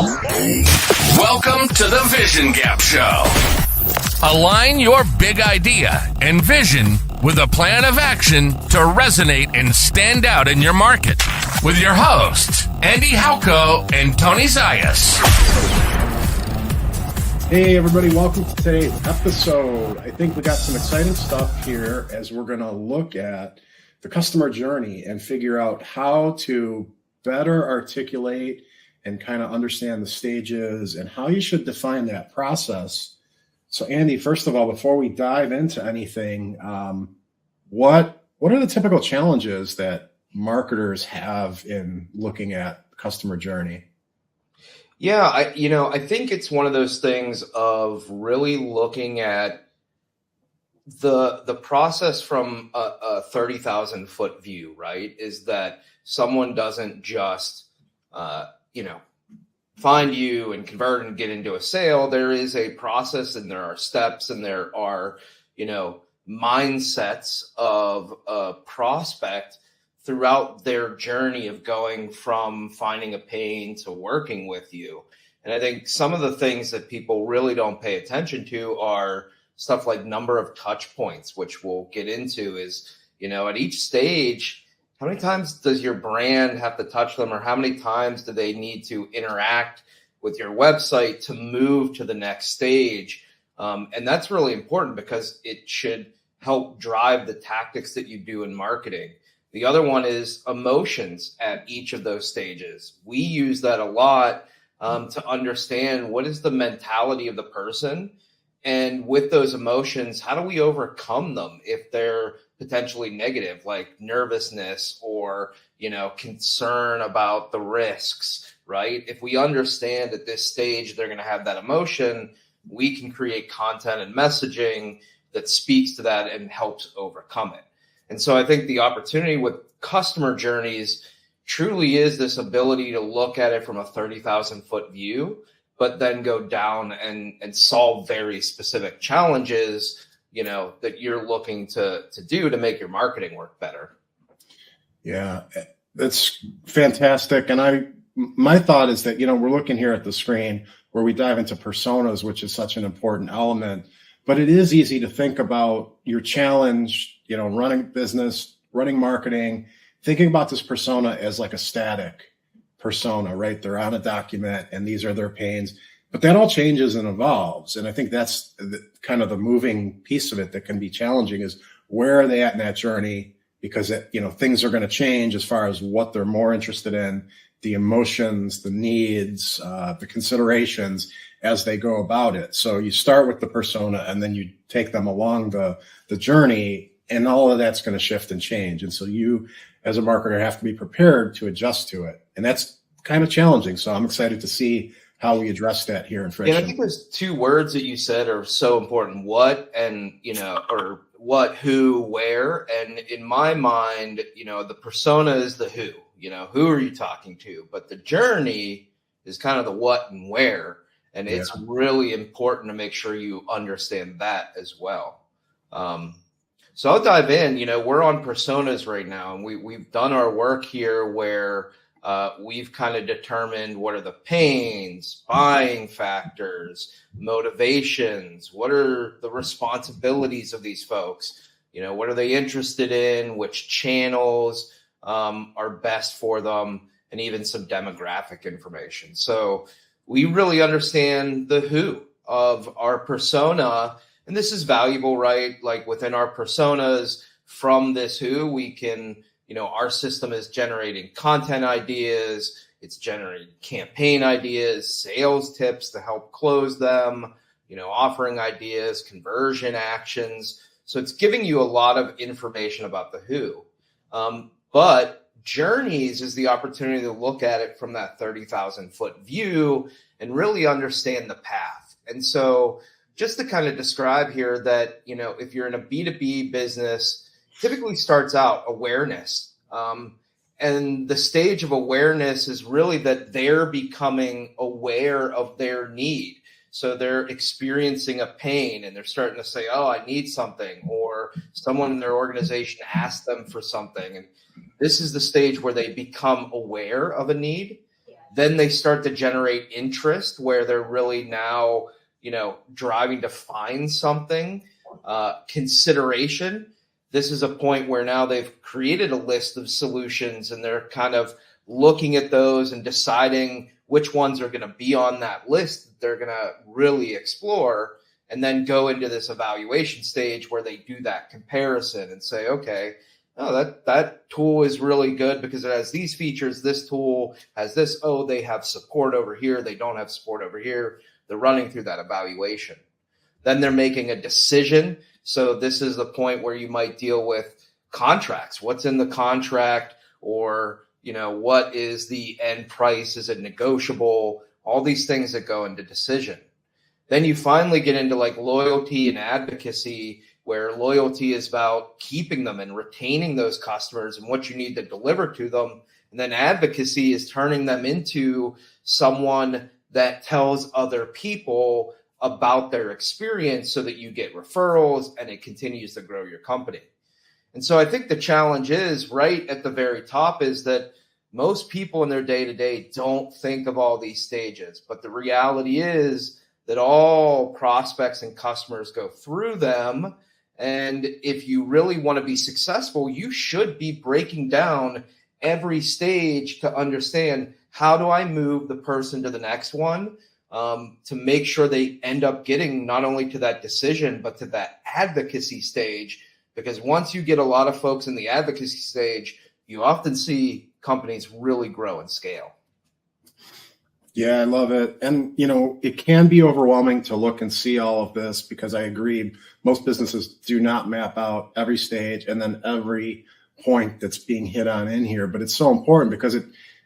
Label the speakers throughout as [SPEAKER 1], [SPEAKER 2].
[SPEAKER 1] Welcome to the Vision Gap Show. Align your big idea and vision with a plan of action to resonate and stand out in your market. With your hosts, Andy Halko and Tony Zayas.
[SPEAKER 2] Hey everybody, welcome to today's episode. I think we got some exciting stuff here as we're going to look at the customer journey and figure out how to better articulate and kind of understand the stages and how you should define that process. So Andy, first of all, before we dive into anything, what are the typical challenges that marketers have in looking at customer journey?
[SPEAKER 3] Yeah, I think it's one of those things of really looking at the process from a 30,000 foot view, right? Is that someone doesn't just, find you and convert and get into a sale. There is a process and there are steps and there are, mindsets of a prospect throughout their journey of going from finding a pain to working with you. And I think some of the things that people really don't pay attention to are stuff like number of touch points, which we'll get into is, at each stage, how many times does your brand have to touch them, or how many times do they need to interact with your website to move to the next stage? And that's really important because it should help drive the tactics that you do in marketing. The other one is emotions at each of those stages. We use that a lot to understand what is the mentality of the person. And with those emotions, how do we overcome them if they're potentially negative, like nervousness or, concern about the risks, right? If we understand at this stage they're going to have that emotion, we can create content and messaging that speaks to that and helps overcome it. And so I think the opportunity with customer journeys truly is this ability to look at it from a 30,000 foot view, but then go down and solve very specific challenges, that you're looking to do to make your marketing work better.
[SPEAKER 2] Yeah, that's fantastic. And my thought is that, we're looking here at the screen where we dive into personas, which is such an important element, but it is easy to think about your challenge, running business, running marketing, thinking about this persona as like a static persona, right? They're on a document and these are their pains, but that all changes and evolves. And I think that's kind of the moving piece of it that can be challenging is where are they at in that journey? Because, things are going to change as far as what they're more interested in, the emotions, the needs, the considerations as they go about it. So you start with the persona and then you take them along the journey, and all of that's going to shift and change. And so you as a marketer have to be prepared to adjust to it. And that's kind of challenging. So I'm excited to see how we address that here in Friction.
[SPEAKER 3] Yeah, I think there's two words that you said are so important, what and, or what, who, where. And in my mind, the persona is the who, who are you talking to? But the journey is kind of the what and where. And it's really important to make sure you understand that as well. So I'll dive in. We're on personas right now, and we've done our work here where we've kind of determined what are the pains, buying factors, motivations, what are the responsibilities of these folks, what are they interested in, which channels are best for them, and even some demographic information. So we really understand the who of our persona. And this is valuable, right? Like within our personas, from this who, we can, our system is generating content ideas, it's generating campaign ideas, sales tips to help close them, offering ideas, conversion actions. So it's giving you a lot of information about the who. But journeys is the opportunity to look at it from that 30,000 foot view and really understand the path. And so just to kind of describe here that, if you're in a B2B business, typically starts out awareness. And the stage of awareness is really that they're becoming aware of their need. So they're experiencing a pain and they're starting to say, oh, I need something, or someone in their organization asked them for something. And this is the stage where they become aware of a need. Then they start to generate interest where they're really now, driving to find something. Consideration. This is a point where now they've created a list of solutions and they're kind of looking at those and deciding which ones are going to be on that list that they're going to really explore, and then go into this evaluation stage where they do that comparison and say, okay, oh, that tool is really good because it has these features. This tool has this. Oh, they have support over here. They don't have support over here. They're running through that evaluation. Then they're making a decision. So this is the point where you might deal with contracts. What's in the contract, or, what is the end price? Is it negotiable? All these things that go into decision. Then you finally get into like loyalty and advocacy, where loyalty is about keeping them and retaining those customers and what you need to deliver to them. And then advocacy is turning them into someone that tells other people about their experience so that you get referrals and it continues to grow your company. And so I think the challenge is right at the very top is that most people in their day-to-day don't think of all these stages. But the reality is that all prospects and customers go through them. And if you really want to be successful, you should be breaking down every stage to understand, how do I move the person to the next one, to make sure they end up getting not only to that decision, but to that advocacy stage. Because once you get a lot of folks in the advocacy stage, you often see companies really grow and scale.
[SPEAKER 2] Yeah, I love it. And, it can be overwhelming to look and see all of this, because I agree, most businesses do not map out every stage and then every point that's being hit on in here. But it's so important because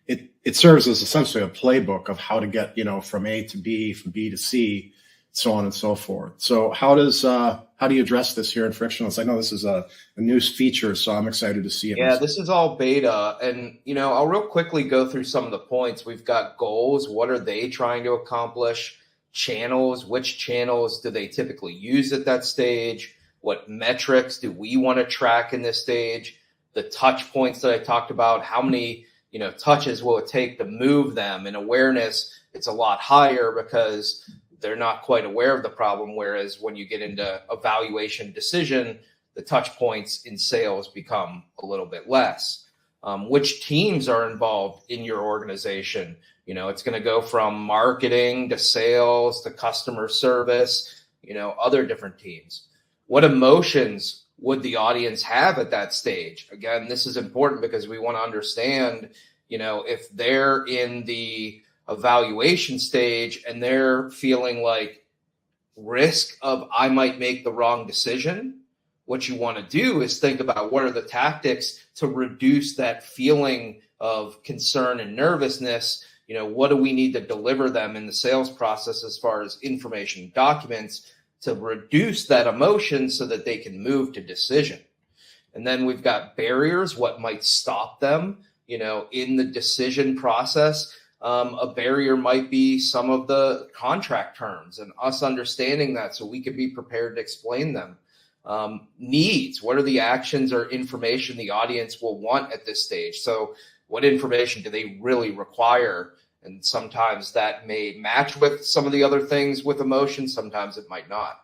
[SPEAKER 2] it serves as essentially a playbook of how to get, from A to B, from B to C, so on and so forth. So how do you address this here in Frictionless? I know this is a new feature, so I'm excited to see it.
[SPEAKER 3] Yeah, this is all beta. And, I'll real quickly go through some of the points. We've got goals. What are they trying to accomplish? Channels. Which channels do they typically use at that stage? What metrics do we want to track in this stage? The touch points that I talked about, how many, touches will it take to move them? And awareness, it's a lot higher because they're not quite aware of the problem. Whereas when you get into evaluation decision, the touch points in sales become a little bit less. Which teams are involved in your organization? It's going to go from marketing to sales to customer service, other different teams. What emotions would the audience have at that stage? Again, this is important because we want to understand, if they're in the evaluation stage and they're feeling like risk of I might make the wrong decision, what you want to do is think about what are the tactics to reduce that feeling of concern and nervousness. What do we need to deliver them in the sales process as far as information and documents to reduce that emotion so that they can move to decision. And then we've got barriers, what might stop them, in the decision process. A barrier might be some of the contract terms and us understanding that so we can be prepared to explain them. Needs, what are the actions or information the audience will want at this stage? So what information do they really require? And sometimes that may match with some of the other things with emotion. Sometimes it might not.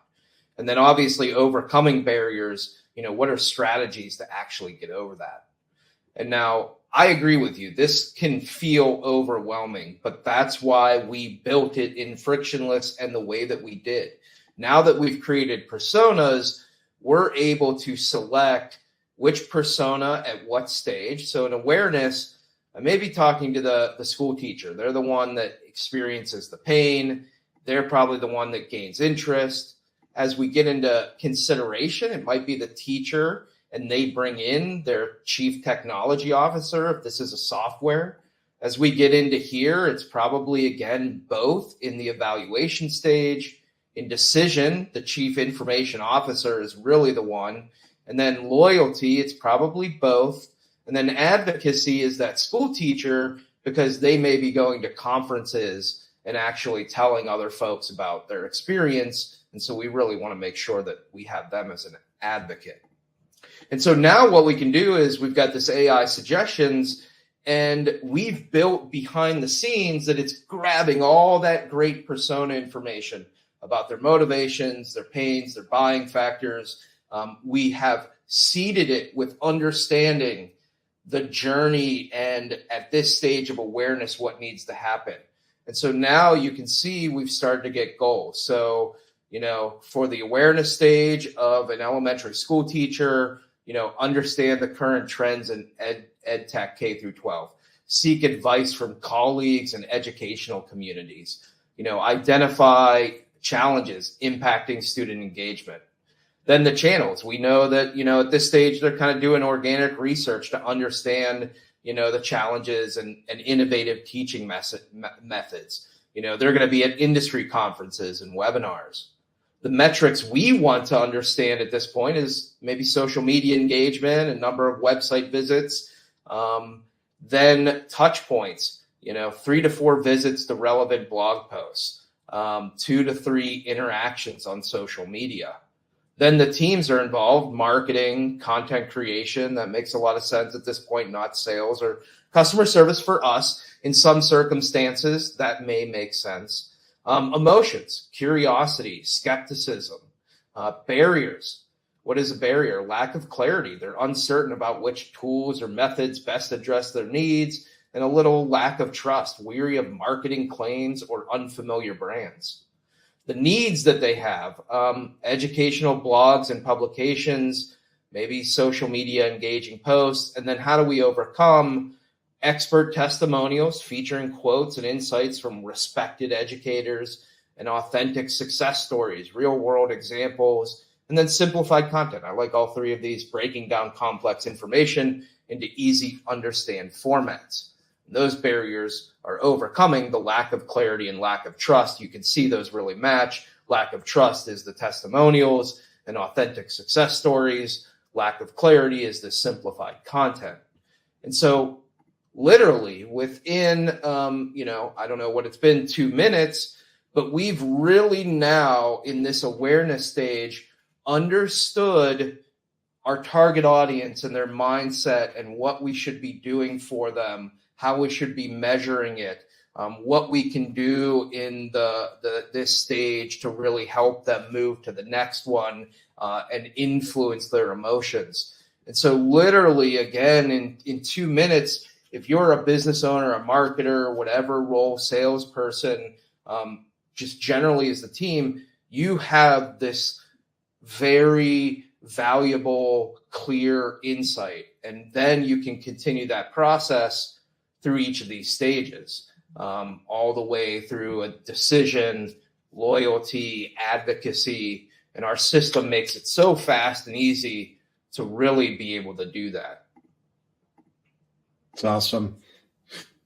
[SPEAKER 3] And then obviously overcoming barriers, what are strategies to actually get over that? And now I agree with you. This can feel overwhelming, but that's why we built it in Frictionless and the way that we did. Now that we've created personas, we're able to select which persona at what stage. So in awareness, I may be talking to the school teacher. They're the one that experiences the pain. They're probably the one that gains interest. As we get into consideration, it might be the teacher and they bring in their chief technology officer if this is a software. As we get into here, it's probably, again, both in the evaluation stage. In decision, the chief information officer is really the one. And then loyalty, it's probably both. And then advocacy is that school teacher because they may be going to conferences and actually telling other folks about their experience. And so we really want to make sure that we have them as an advocate. And so now what we can do is we've got this AI suggestions. And we've built behind the scenes that it's grabbing all that great persona information about their motivations, their pains, their buying factors. We have seeded it with understanding the journey and at this stage of awareness, what needs to happen. And so now you can see we've started to get goals. So, for the awareness stage of an elementary school teacher, understand the current trends in ed tech K through 12, seek advice from colleagues and educational communities, identify challenges impacting student engagement. Then the channels, we know that, at this stage, they're kind of doing organic research to understand, the challenges and innovative teaching methods. They're going to be at industry conferences and webinars. The metrics we want to understand at this point is maybe social media engagement and number of website visits. Then touch points, 3 to 4 visits to relevant blog posts, 2 to 3 interactions on social media. Then the teams are involved, marketing, content creation. That makes a lot of sense at this point, not sales or customer service for us. In some circumstances, that may make sense. Emotions, curiosity, skepticism, barriers. What is a barrier? Lack of clarity. They're uncertain about which tools or methods best address their needs, and a little lack of trust, weary of marketing claims or unfamiliar brands. The needs that they have, educational blogs and publications, maybe social media engaging posts, and then how do we overcome expert testimonials featuring quotes and insights from respected educators and authentic success stories, real world examples, and then simplified content. I like all 3 of these, breaking down complex information into easy understand formats. And those barriers are overcoming the lack of clarity and lack of trust. You can see those really match. Lack of trust is the testimonials and authentic success stories. Lack of clarity is the simplified content. And so literally within, I don't know what it's been, 2 minutes, but we've really now in this awareness stage understood our target audience and their mindset and what we should be doing for them, how we should be measuring it, what we can do in this stage to really help them move to the next one and influence their emotions. And so literally, again, in 2 minutes, if you're a business owner, a marketer, whatever role, salesperson, just generally as the team, you have this very valuable, clear insight. And then you can continue that process through each of these stages, all the way through a decision, loyalty, advocacy, and our system makes it so fast and easy to really be able to do that.
[SPEAKER 2] It's awesome.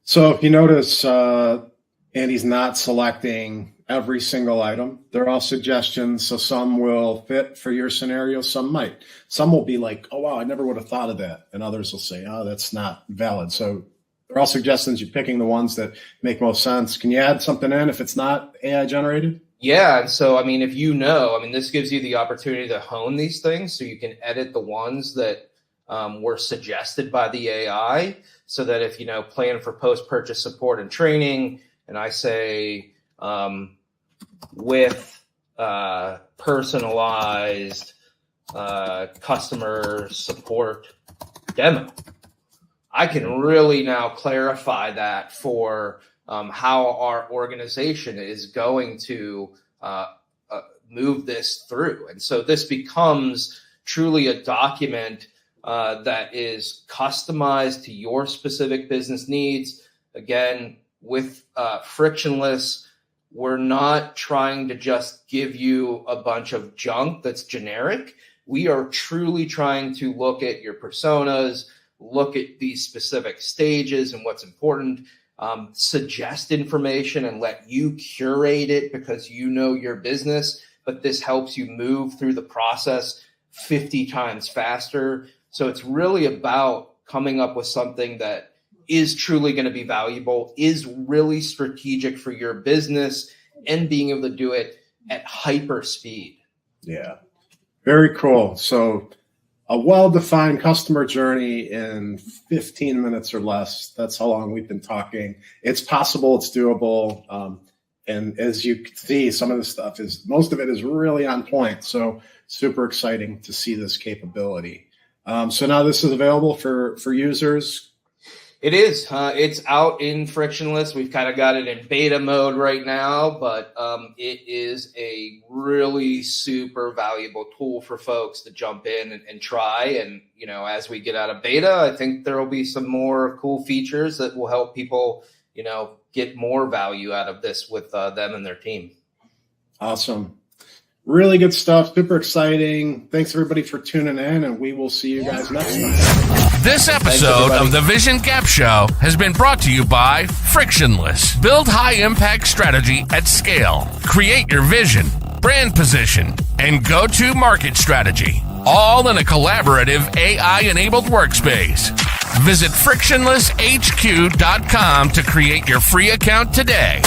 [SPEAKER 2] So if you notice, Andy's not selecting every single item. They're all suggestions. So some will fit for your scenario, some might. Some will be like, oh, wow, I never would have thought of that. And others will say, oh, that's not valid. So they're all suggestions. You're picking the ones that make most sense. Can you add something in if it's not AI generated?
[SPEAKER 3] Yeah. And so, this gives you the opportunity to hone these things so you can edit the ones that were suggested by the AI, so that if, plan for post-purchase support and training, and I say with personalized customer support demo, I can really now clarify that for how our organization is going to move this through. And so this becomes truly a document that is customized to your specific business needs. Again, with Frictionless, we're not trying to just give you a bunch of junk that's generic. We are truly trying to look at your personas, look at these specific stages and what's important, suggest information and let you curate it because you know your business, but this helps you move through the process 50 times faster. So it's really about coming up with something that is truly going to be valuable, is really strategic for your business, and being able to do it at hyper speed.
[SPEAKER 2] Yeah, very cool. So a well-defined customer journey in 15 minutes or less. That's how long we've been talking. It's possible, it's doable. And as you can see, some of the stuff most of it is really on point. So super exciting to see this capability. So now this is available for users.
[SPEAKER 3] It is. It's out in Frictionless. We've kind of got it in beta mode right now, but it is a really super valuable tool for folks to jump in and try. And, as we get out of beta, I think there will be some more cool features that will help people, get more value out of this with them and their team.
[SPEAKER 2] Awesome. Really good stuff. Super exciting. Thanks, everybody, for tuning in, and we will see you guys next time.
[SPEAKER 1] This episode of the Vision Gap Show has been brought to you by Frictionless. Build high-impact strategy at scale. Create your vision, brand position, and go-to-market strategy, all in a collaborative AI-enabled workspace. Visit frictionlesshq.com to create your free account today.